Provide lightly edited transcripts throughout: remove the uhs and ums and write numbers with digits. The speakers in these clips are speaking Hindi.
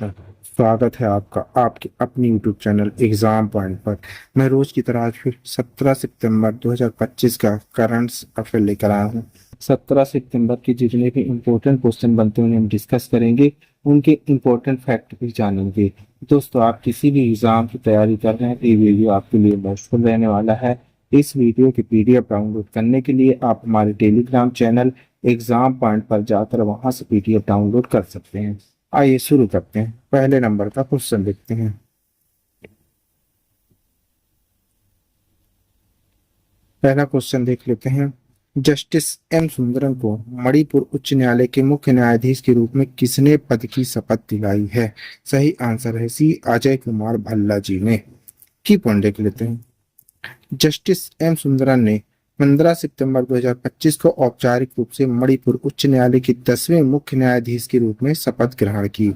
स्वागत है आपका आपके अपनी यूट्यूब चैनल एग्जाम पॉइंट पर। मैं रोज की तरह आज फिर 17 सितंबर 2025 का करंट अफेयर लेकर आया हूँ। 17 सितंबर के जितने भी इम्पोर्टेंट क्वेश्चन बनते हैं उन्हें हम डिस्कस करेंगे, उनके इम्पोर्टेंट फैक्ट भी जानेंगे। दोस्तों, आप किसी भी एग्जाम की तैयारी कर रहे हैं तो ये वीडियो आपके लिए यूजफुल रहने वाला है। इस वीडियो की पीडीएफ डाउनलोड करने के लिए आप हमारे टेलीग्राम चैनल एग्जाम पॉइंट पर जाकर वहां से पीडीएफ डाउनलोड कर सकते हैं। आइए शुरू करते हैं। पहले नंबर का क्वेश्चन देखते हैं। पहला क्वेश्चन देख लेते हैं। जस्टिस एम सुंदरम को मणिपुर उच्च न्यायालय के मुख्य न्यायाधीश के रूप में किसने पद की शपथ दिलाई है? सही आंसर है सी, अजय कुमार भल्ला जी ने। की पॉइंट देख लेते हैं। जस्टिस एम सुंदरम ने 15 सितंबर 2025 को औपचारिक रूप से मणिपुर उच्च न्यायालय के 10वें मुख्य न्यायाधीश के रूप में शपथ ग्रहण की।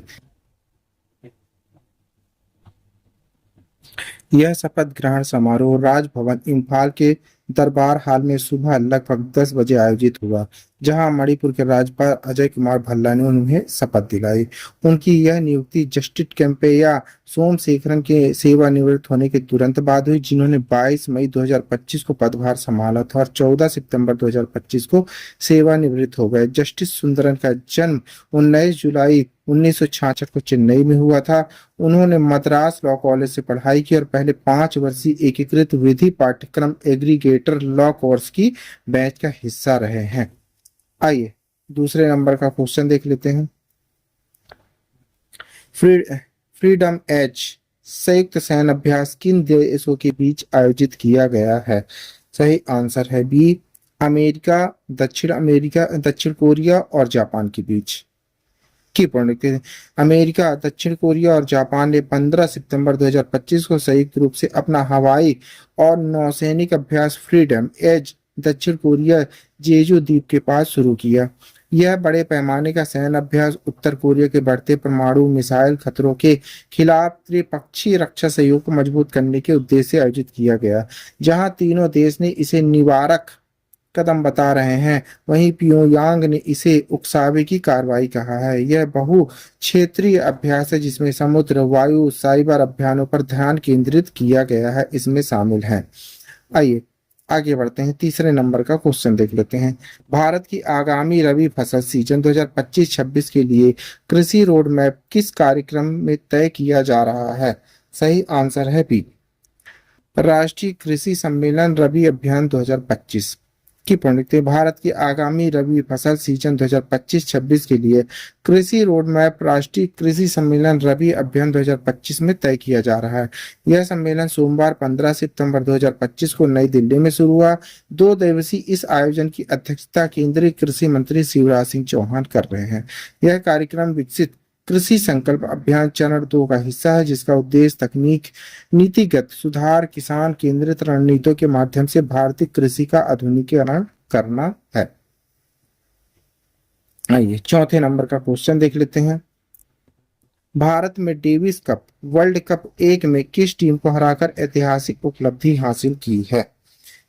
यह शपथ ग्रहण समारोह राजभवन इम्फाल के दरबार हाल में सुबह लगभग 10 बजे आयोजित हुआ, जहां मणिपुर के राज्यपाल अजय कुमार भल्ला ने उन्हें शपथ दिलाई। उनकी यह नियुक्ति जस्टिस केम्पैया सोमशेखरन के सेवानिवृत्त होने के तुरंत बाद हुई, जिन्होंने 22 मई 2025 को पदभार संभाला था और 14 सितंबर 2025 को सेवानिवृत्त हो गए। जस्टिस सुंदरन का जन्म 19 जुलाई 1966 को चेन्नई में हुआ था। उन्होंने मद्रास लॉ कॉलेज से पढ़ाई की और पहले 5 वर्षीय एकीकृत विधि पाठ्यक्रम एग्रीगेटर लॉ कोर्स की बैच का हिस्सा रहे हैं। आइए दूसरे नंबर का क्वेश्चन देख लेते हैं। फ्रीडम एज संयुक्त सैन्य अभ्यास किन देशों के बीच आयोजित किया गया है? सही आंसर है बी, अमेरिका, दक्षिण कोरिया और जापान के बीच। की पॉइंट लिखते हैं। अमेरिका, दक्षिण कोरिया और जापान ने 15 सितंबर 2025 को संयुक्त रूप से अपना हवाई और नौसैनिक अभ्यास फ्रीडम एज दक्षिण कोरिया जेजू द्वीप के पास शुरू किया। यह बड़े पैमाने का सैन्य अभ्यास उत्तर कोरिया के बढ़ते परमाणु मिसाइल खतरों के खिलाफ त्रिपक्षीय रक्षा सहयोग को मजबूत करने के उद्देश्य से आयोजित किया गया, जहां तीनों देश ने इसे निवारक कदम बता रहे हैं। वहीं प्योंगयांग ने इसे उकसावे की कार्रवाई कहा है। यह बहु क्षेत्रीय अभ्यास है जिसमें समुद्र, वायु, साइबर अभियानों पर ध्यान केंद्रित किया गया है, इसमें शामिल है। आइए आगे बढ़ते हैं। तीसरे नंबर का क्वेश्चन देख लेते हैं। भारत की आगामी रबी फसल सीजन 2025-26 के लिए कृषि रोड मैप किस कार्यक्रम में तय किया जा रहा है? सही आंसर है बी, राष्ट्रीय कृषि सम्मेलन रबी अभियान 2025 की पढ़ते। भारत की आगामी रबी फसल सीजन 2025-26 के लिए कृषि रोड मैप राष्ट्रीय कृषि सम्मेलन रबी अभियान 2025 में तय किया जा रहा है। यह सम्मेलन सोमवार 15 सितंबर 2025 को नई दिल्ली में शुरू हुआ। 2 दिवसीय इस आयोजन की अध्यक्षता केंद्रीय कृषि मंत्री शिवराज सिंह चौहान कर रहे हैं। यह कार्यक्रम विकसित कृषि संकल्प अभियान चरण 2 का हिस्सा है, जिसका उद्देश्य तकनीक, नीतिगत सुधार, किसान केंद्रित रणनीतियों के माध्यम से भारतीय कृषि का आधुनिकीकरण करना है। आइए चौथे नंबर का क्वेश्चन देख लेते हैं। भारत में डेविस कप वर्ल्ड कप 1 में किस टीम को हराकर ऐतिहासिक उपलब्धि हासिल की है?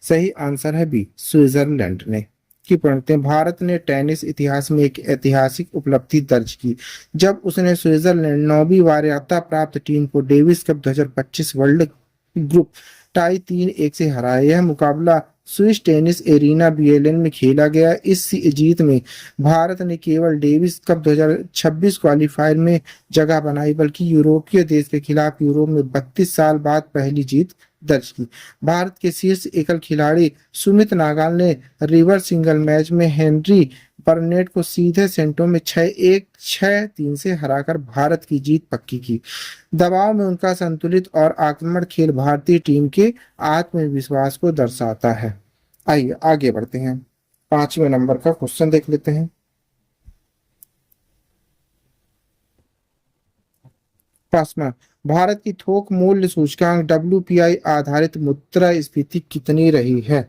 सही आंसर है बी, स्विट्जरलैंड ने। की पढ़ते हैं। भारत ने टेनिस इतिहास में एक ऐतिहासिक उपलब्धि दर्ज की जब उसने स्विट्जरलैंड 9वीं वरीयता प्राप्त टीम को Davis cup 2025 world group tie 3-1 से हराया। यह मुकाबला स्विस टेनिस एरिना बीएलएन में खेला गया। इस जीत में भारत ने केवल डेविस कप 2026 क्वालिफायर में जगह बनाई, बल्कि यूरोपीय देश के खिलाफ यूरोप में 32 साल बाद पहली जीत दर्ज की। भारत के शीर्ष एकल खिलाड़ी सुमित नागाल ने रिवर्स सिंगल मैच में हेनरी बर्नेट को सीधे सेटों में 6-1, 6-3 से हराकर भारत की जीत पक्की की। दबाव में उनका संतुलित और आक्रामक खेल भारतीय टीम के आत्मविश्वास को दर्शाता है। आइए आगे बढ़ते हैं। 5वें नंबर का क्वेश्चन देख लेते हैं। पांचवा, भारत की थोक मूल्य सूचकांक WPI आधारित मुद्रास्फीति कितनी रही है?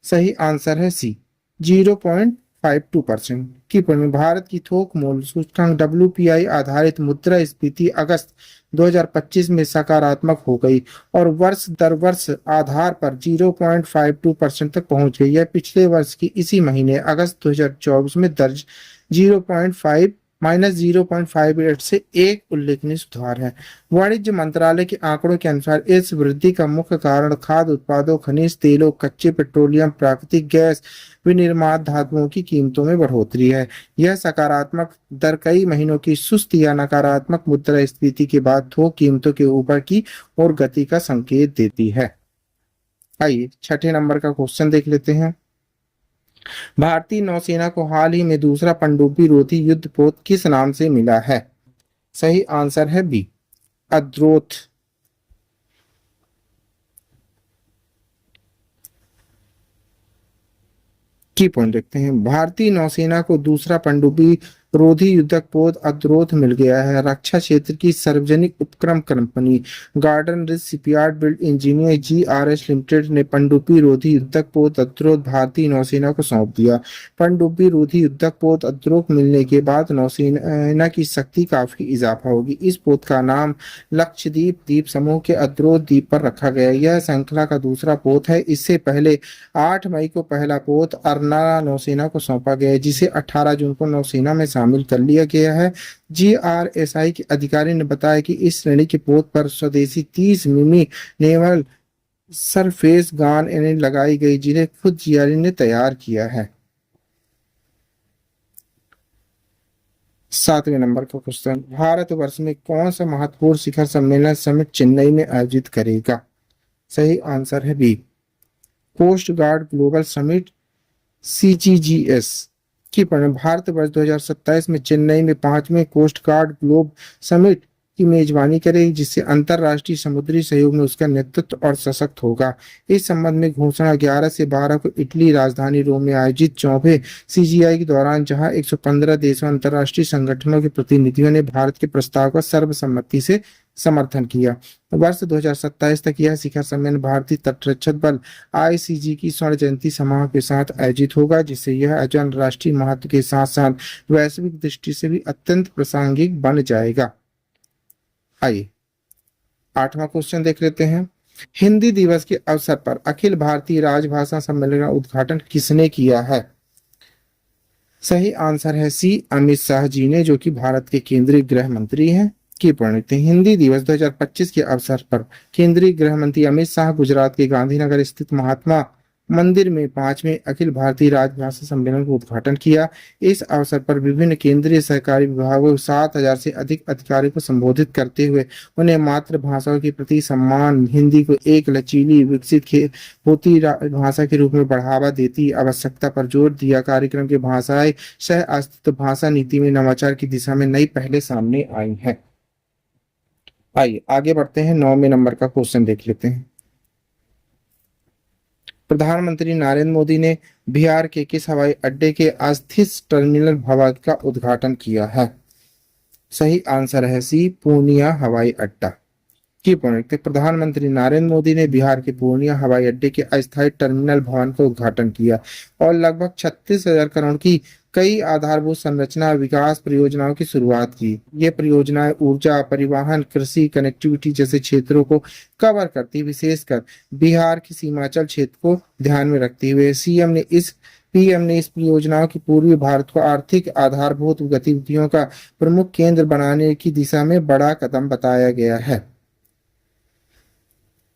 सही आंसर है सी, 0.52%। की भारत की थोक मूल्य सूचकांक WPI आधारित मुद्रास्फीति अगस्त 2025 में सकारात्मक हो गई और वर्ष दर वर्ष आधार पर 0.52% तक पहुंच गई। यह पिछले वर्ष की इसी महीने अगस्त 2024 में दर्ज 0.5 -0.58 से एक उल्लेखनीय सुधार है। वाणिज्य मंत्रालय के आंकड़ों के अनुसार इस वृद्धि का मुख्य कारण खाद्य उत्पादों, खनिज तेलों, कच्चे पेट्रोलियम, प्राकृतिक गैस, विनिर्माण धातुओं की कीमतों में बढ़ोतरी है। यह सकारात्मक दर कई महीनों की सुस्त या नकारात्मक मुद्रास्फीति के बाद थोक कीमतों के ऊपर की ओर गति का संकेत देती है। आइए छठे नंबर का क्वेश्चन देख लेते हैं। भारतीय नौसेना को हाल ही में दूसरा पनडुब्बी रोधी युद्धपोत किस नाम से मिला है? सही आंसर है बी, अद्रोथ। की पॉइंट देखते हैं। भारतीय नौसेना को दूसरा पनडुब्बी रोधी युद्धक पोत अद्रोथ मिल गया है। रक्षा क्षेत्र की सार्वजनिक उपक्रम company garden rich shipyard build engineer GRS limited ने पनडुब्बी रोधी युद्धक पोत अद्रोथ भारतीय नौसेना को सौंप दिया। पनडुब्बी रोधी युद्धक पोत अद्रोथ मिलने के बाद नौसेना की शक्ति काफी इजाफा होगी। इस पोत का नाम लक्षद्वीप द्वीप समूह के अद्रोथ द्वीप पर रखा गया। यह श्रृंखला का दूसरा पोत है। इससे पहले 8 मई को पहला पोत अरना नौसेना को सौंपा गया है, जिसे 18 जून को नौसेना में शामिल कर लिया गया है। जीआरएसआई के अधिकारी ने बताया कि इस श्रेणी के पोत पर स्वदेशी 30 मिमी नेवल सरफेस गन लगाई गई, जिन्हें खुद जीआरई ने तैयार किया है। 7वें नंबर का क्वेश्चन, भारतवर्ष में कौन सा महत्वपूर्ण शिखर सम्मेलन समिट चेन्नई में आयोजित करेगा? सही आंसर है B, coast guard global summit CGGS की भारतवर्ष 2027 में चेन्नई में 5वें कोस्ट गार्ड ग्लोब समिट की मेजबानी करेगी, जिससे अंतरराष्ट्रीय समुद्री सहयोग में उसका नेतृत्व और सशक्त होगा। इस संबंध में घोषणा 11 से 12 को इटली राजधानी रोम में आयोजित 4वें सीजीआई के दौरान, जहां 115 देशों अंतरराष्ट्रीय संगठनों के प्रतिनिधियों ने भारत के प्रस्ताव का सर्वसम्मति से समर्थन किया। वर्ष 2027 तक यह शिखर सम्मेलन भारतीय तटरक्षक बल आईसीजी की स्वर्ण जयंती समारोह के साथ आयोजित होगा, जिससे यह अंतरराष्ट्रीय महत्व के साथ साथ वैश्विक दृष्टि से भी अत्यंत प्रासंगिक बन जाएगा। आइए 8वां क्वेश्चन देख लेते हैं। हिंदी दिवस के अवसर पर अखिल भारतीय राजभाषा सम्मेलन का उद्घाटन किसने किया है? सही आंसर है सी, अमित शाह जी ने, जो कि भारत के केंद्रीय गृह मंत्री हैं। की परिणति, हिंदी दिवस 2025 के अवसर पर केंद्रीय गृह मंत्री अमित शाह गुजरात के गांधीनगर स्थित महात्मा मंदिर में 5वें अखिल भारतीय राजभाषा सम्मेलन का उद्घाटन किया। इस अवसर पर विभिन्न केंद्रीय सरकारी विभागों 7,000 से अधिक अधिकारियों को संबोधित करते हुए उन्हें मातृभाषाओं के प्रति सम्मान, हिंदी को एक लचीली विकसित होती भाषा के रूप में बढ़ावा देती आवश्यकता पर जोर दिया। कार्यक्रम की भाषाएं सह अस्तित्व भाषा नीति में नवाचार की दिशा में नई पहले सामने आई है। आइए आगे बढ़ते हैं, 9वें नंबर का क्वेश्चन देख लेते हैं। प्रधानमंत्री नरेंद्र मोदी ने बिहार के किस हवाई अड्डे के अस्थित टर्मिनल भवन का उद्घाटन किया है? सही आंसर है सी, पूर्णिया हवाई अड्डा। की पॉइंट, प्रधानमंत्री नरेंद्र मोदी ने बिहार के पूर्णिया हवाई अड्डे के अस्थायी टर्मिनल भवन का उद्घाटन किया और लगभग 36,000 करोड़ की कई आधारभूत संरचना विकास परियोजनाओं की शुरुआत की। ये परियोजनाएं ऊर्जा, परिवहन, कृषि, कनेक्टिविटी जैसे क्षेत्रों को कवर करती, विशेषकर बिहार के सीमांचल क्षेत्र को ध्यान में रखते हुए। पीएम ने इस परियोजनाओं की पूर्वी भारत को आर्थिक आधारभूत गतिविधियों का प्रमुख केंद्र बनाने की दिशा में बड़ा कदम बताया गया है।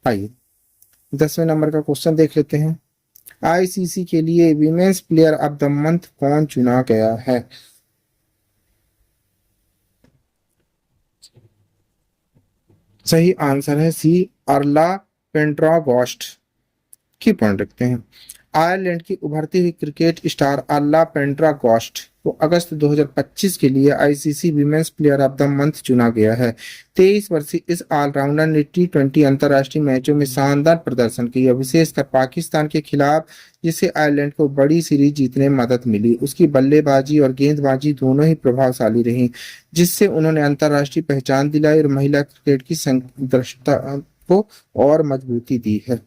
आइए 10वें नंबर का क्वेश्चन देख लेते हैं। आईसीसी के लिए women's player of the month कौन चुना गया है? सही आंसर है सी, अर्ला पेंड्रागॉस्ट। की पॉइंट रखते हैं। आयरलैंड की उभरती हुई क्रिकेट स्टार अर्ला पेंड्रागॉस्ट को अगस्त 2025 के लिए ICC women's player of the month चुना गया है। 23 वर्षीय इस ऑलराउंडर ने T20 अंतर्राष्ट्रीय मैचों में शानदार प्रदर्शन किया, विशेषकर पाकिस्तान के खिलाफ, जिससे आयरलैंड को बड़ी सीरीज जीतने में मदद मिली। उसकी बल्लेबाजी और गेंदबाजी दोनों ही प्रभावशाली रही, जिससे उन्होंने अंतर्राष्ट्रीय पहचान दिलाई और महिला क्रिकेट की संदर्शता को और मजबूती दी है।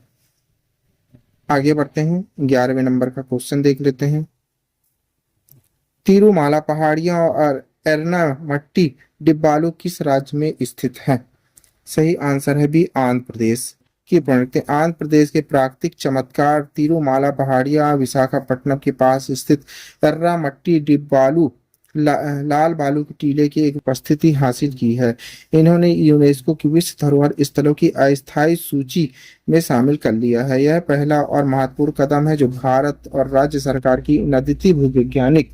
आगे बढ़ते हैं, 11वें नंबर का क्वेश्चन देख लेते हैं। तिरुमाला पहाड़ियां और एर्नामट्टी डिब्बालू किस राज्य में स्थित है? सही आंसर है बी, आंध्र प्रदेश। की प्रणति, आंध्र प्रदेश के प्राकृतिक चमत्कार तिरुमाला पहाड़ियां विशाखापट्टनम के पास स्थित एर्रामट्टी डिब्बालू लाल बालू के टीले की एक उपस्थिति हासिल की है। इन्होंने यूनेस्को की विश्व धरोहर स्थलों की अस्थायी सूची में शामिल कर लिया है। यह पहला और महत्वपूर्ण कदम है जो भारत और राज्य सरकार की इन अद्वितीय भूवैज्ञानिक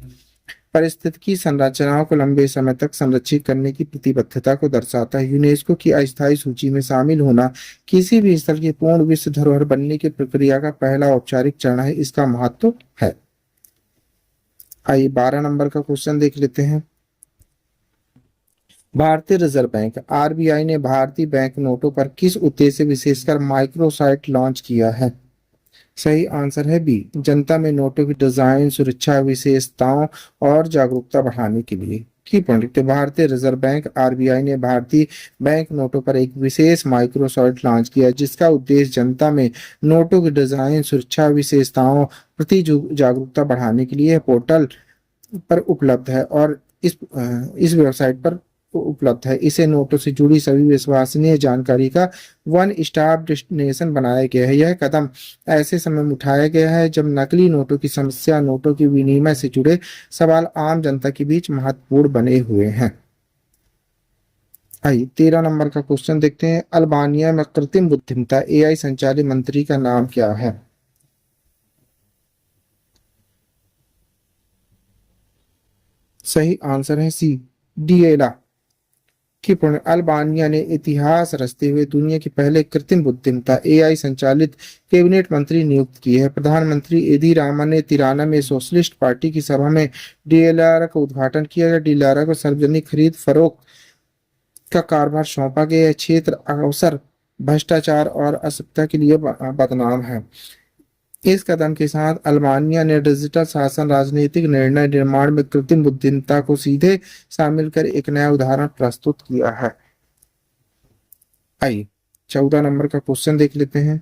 पारिस्थितिकी संरचनाओं को लंबे समय तक संरक्षित करने की प्रतिबद्धता को दर्शाता है। यूनेस्को की अस्थायी सूची में शामिल होना किसी भी स्थल की पूर्ण विश्व धरोहर बनने की प्रक्रिया का पहला औपचारिक चरण है। इसका महत्व है। आइए 12 नंबर का क्वेश्चन देख लेते हैं। भारतीय रिजर्व बैंक आरबीआई ने भारतीय बैंक नोटों पर किस उद्देश्य विशेषकर माइक्रोसाइट लॉन्च किया है? सही आंसर है बी, जनता में नोटों की डिजाइन, सुरक्षा विशेषताओं और जागरूकता बढ़ाने के लिए। की पॉइंट, भारतीय रिजर्व बैंक आरबीआई ने भारतीय बैंक नोटों पर एक विशेष माइक्रोसाइट लॉन्च किया जिसका उद्देश्य जनता में नोटों की डिजाइन, सुरक्षा विशेषताओं प्रति जागरूकता बढ़ाने के लिए पोर्टल पर उपलब्ध है और इस वेबसाइट पर उपलब्ध है। इसे नोटों से जुड़ी सभी विश्वसनीय जानकारी का वन स्टॉप डेस्टिनेशन बनाया गया है। यह कदम ऐसे समय में उठाया गया है जब नकली नोटों की समस्या, नोटों के विनिमय से जुड़े सवाल आम जनता के बीच महत्वपूर्ण बने हुए हैं। आइए 13 नंबर का क्वेश्चन देखते हैं। अल्बानिया में कृत्रिम बुद्धिमत्ता एआई संचालित मंत्री का नाम क्या है? सही आंसर है सी, डिएला। की पूर्ण, अल्बानिया ने इतिहास रचते हुए दुनिया के पहले कृत्रिम बुद्धिमत्ता एआई संचालित कैबिनेट मंत्री नियुक्त किए हैं। प्रधानमंत्री एदी रामा ने तिराना में सोशलिस्ट पार्टी की सभा में डीएलआर का उद्घाटन किया गया। डीएलआर को सार्वजनिक खरीद फरोख्त का कार्यभार सौंपा गया। क्षेत्र अवसर, भ्रष्टाचार और असभ्यता के लिए बदनाम है। इस कदम के साथ अल्बानिया ने डिजिटल शासन, राजनीतिक निर्णय निर्माण में कृत्रिम बुद्धिमत्ता को सीधे शामिल कर एक नया उदाहरण प्रस्तुत किया है। आइए 14 नंबर का क्वेश्चन देख लेते हैं।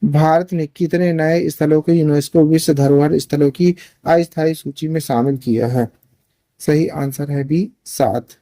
भारत ने कितने नए स्थलों को यूनेस्को विश्व धरोहर स्थलों की अस्थायी सूची में शामिल किया है? सही आंसर है बी, 7।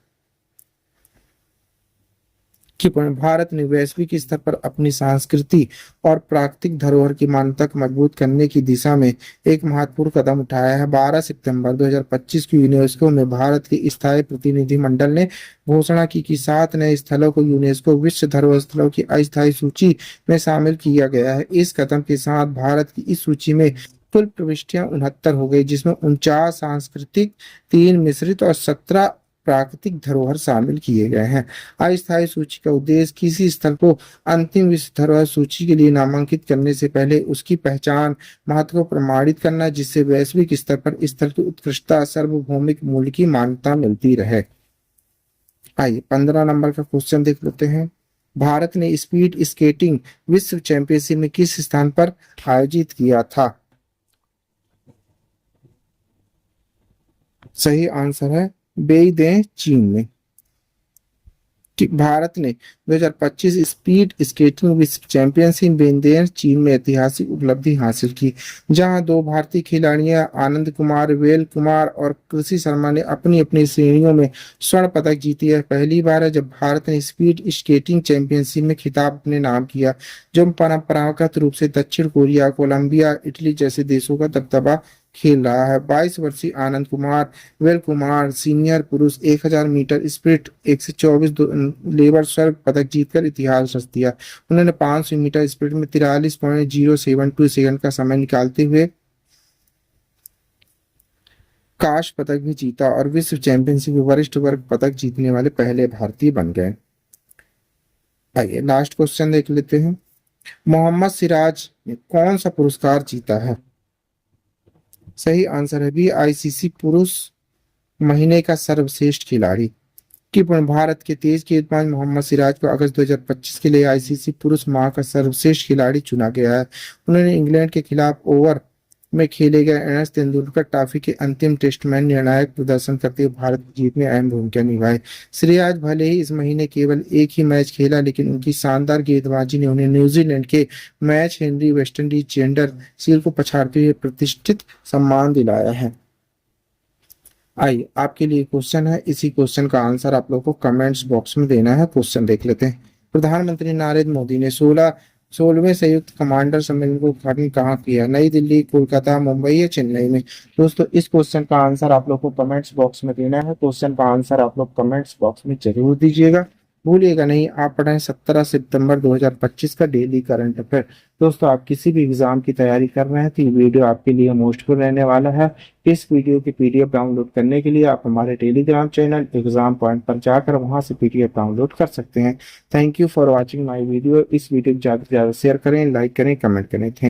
कि भारत ने वैश्विक स्तर पर अपनी संस्कृति और प्राकृतिक धरोहर की मान्यता को मजबूत करने की दिशा में एक महत्वपूर्ण कदम उठाया है। 12 सितंबर 2025 को यूनेस्को में भारत के स्थायी प्रतिनिधिमंडल ने घोषणा की कि 7 नए स्थलों को यूनेस्को विश्व धरोहर स्थलों की अस्थायी सूची में शामिल किया गया है। इस कदम के साथ भारत की इस सूची में कुल प्रविष्टियां 69 हो गई, जिसमें 49 सांस्कृतिक, 3 मिश्रित और 17 प्राकृतिक धरोहर शामिल किए गए हैं। अस्थायी सूची का उद्देश्य किसी स्थल को अंतिम विश्व धरोहर सूची के लिए नामांकित करने से पहले उसकी पहचान, महत्व को प्रमाणित करना, जिससे वैश्विक स्तर पर स्थल की उत्कृष्टता, सार्वभौमिक मूल्य की मान्यता मिलती रहे। आइए 15 नंबर का क्वेश्चन देख लेते हैं। भारत ने स्पीड स्केटिंग विश्व चैंपियनशिप में किस स्थान पर आयोजित किया था? सही आंसर है बेइजिंग, चीन में। भारत ने 2025 स्पीड स्केटिंग विश्व चैंपियनशिप बेइजिंग, चीन में ऐतिहासिक उपलब्धि हासिल की, जहां 2 भारतीय खिलाड़ियां आनंद कुमार, वेल कुमार और कृषि शर्मा ने अपनी अपनी श्रेणियों में स्वर्ण पदक जीती है। पहली बार है जब भारत ने स्पीड स्केटिंग चैंपियनशिप में खिताब अपने नाम किया, जो परंपरागत रूप से दक्षिण कोरिया, कोलंबिया, इटली जैसे देशों का दबदबा खेल रहा है। 22 वर्षीय आनंद कुमार वेल कुमार सीनियर पुरुष 1000 मीटर स्प्रिंट 124 लेबर स्वर्ण पदक जीतकर इतिहास रच दिया। उन्होंने 500 मीटर स्प्रिंट में 43.072 सेकंड का समय निकालते हुए कांस्य पदक भी जीता और विश्व चैंपियनशिप में वरिष्ठ वर्ग पदक जीतने वाले पहले भारतीय बन गए। आइए लास्ट क्वेश्चन देख लेते हैं। मोहम्मद सिराज ने कौन सा पुरस्कार जीता है? सही आंसर है बी, आईसीसी पुरुष महीने का सर्वश्रेष्ठ खिलाड़ी। कि भारत के तेज गेंदबाज मोहम्मद सिराज को अगस्त 2025 के लिए आईसीसी पुरुष माह का सर्वश्रेष्ठ खिलाड़ी चुना गया है। उन्होंने इंग्लैंड के खिलाफ ओवर में खेले गए एनएस तेंदुलकर ट्रॉफी के अंतिम टेस्ट में निर्णायक प्रदर्शन करते हुए भारत की जीत में अहम भूमिका निभाई। सिराज भले ही इस महीने केवल एक ही मैच खेला, लेकिन उनकी शानदार गेंदबाजी ने उन्हें न्यूजीलैंड के match Henry West Indies gender seal को पछाड़ते हुए प्रतिष्ठित सम्मान दिलाया है। आइए आपके लिए क्वेश्चन है, इसी क्वेश्चन का आंसर आप लोग को कमेंट्स बॉक्स में देना है। क्वेश्चन देख लेते हैं। प्रधानमंत्री नरेंद्र मोदी ने 16 16वें संयुक्त कमांडर सम्मेलन का उद्घाटन कहाँ किया? नई दिल्ली, कोलकाता, मुंबई या चेन्नई में? दोस्तों इस क्वेश्चन का आंसर आप लोग को कमेंट्स बॉक्स में देना है। क्वेश्चन का आंसर आप लोग कमेंट्स बॉक्स में जरूर दीजिएगा, भूलिएगा नहीं। आप पढ़ें 17 सितंबर 2025 का डेली करंट अफेयर। दोस्तों आप किसी भी एग्जाम की तैयारी कर रहे हैं तो ये वीडियो आपके लिए मोस्टफुल रहने वाला है। इस वीडियो की पीडीएफ डाउनलोड करने के लिए आप हमारे टेलीग्राम चैनल एग्जाम पॉइंट पर जाकर वहां से पीडीएफ डाउनलोड कर सकते हैं। Thank you for watching my video. इस वीडियो को ज्यादा से ज्यादा शेयर करें, लाइक करें, कमेंट करें। थैंक